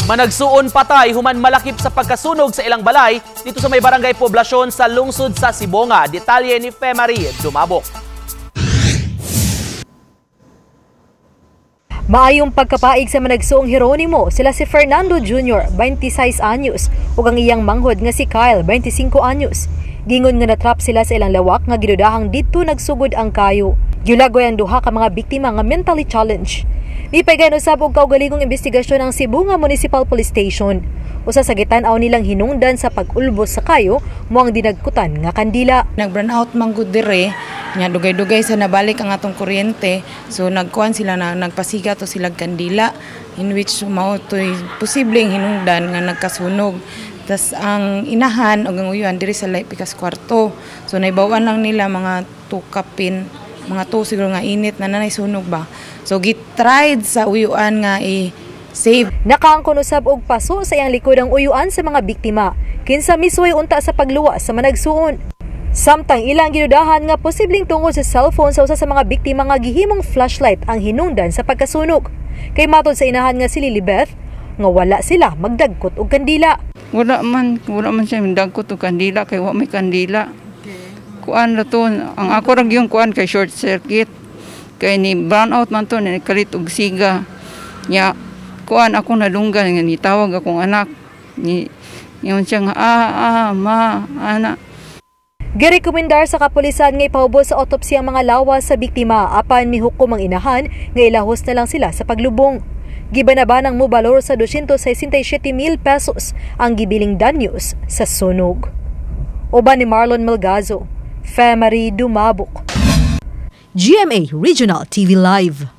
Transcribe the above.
Managsuon patay human malakip sa pagkasunog sa ilang balay dito sa may barangay poblasyon sa lungsod sa Sibonga. Detalye ni Femari Dumabok. Maayong pagkapaig sa managsuong Jeronimo sila si Fernando Jr., 26 anyos, ug ang iyang manghod nga si Kyle, 25 anyos. Gingon nga natrap sila sa ilang lawak nga gidudahang didto nagsugod ang kayo. Giulagoy ang duha ka mga biktima nga mentally challenged. Mipaygan usab og kaugalingong investigasyon ang Sibonga Municipal Police Station. Usa sa gitan-aw nilang hinungdan sa pag-ulbos sa kayo mo ang dinagkutan nga kandila. Nag-burn out man gud dire. Nya dugay-dugay sa nabalik ang atong kuryente, so nagkuan sila na nagpasiga to sila kandila in which mao toy posibleng hinungdan nga nagkasunog. Tas ang inahan ug ang uyuan diri sa pikas kwarto, so naibawan lang nila mga 2 kapin, mga 2 siguro nga init na nanay sunog ba, so gitried sa uyuan nga save. Nakaangkon usab og paso sa iyang likod ang uyuan sa mga biktima kinsa misway unta sa pagluwa sa managsuon. Samtang ilang gidudahan nga posibleng tungod sa cellphone sa usa sa mga biktima nga gihimong flashlight ang hinungdan sa pagkasunog. Kay matod sa inahan nga si Lilibeth nga wala sila magdagkot og kandila. Wala man siya magdagkot og kandila kay wa may kandila. Kuan ra to, ang ako ra gyud kuan kay short circuit. Kay ni brown out man to ni kalit og siga. Nya kuan ako nadunggan nga nitawag akong anak. Ni yon siya nga ma ana. Girekomendar sa kapulisan nga ipahubos sa autopsy ang mga lawas sa biktima apan mihukom ang inahan nga ilahos na lang sila sa paglubong. Gibanabanang mo balor sa 267,000 pesos ang gibiling danyos sa sunog. Uban ni Marlon Melgazo, Femari Dumabok. GMA Regional TV Live.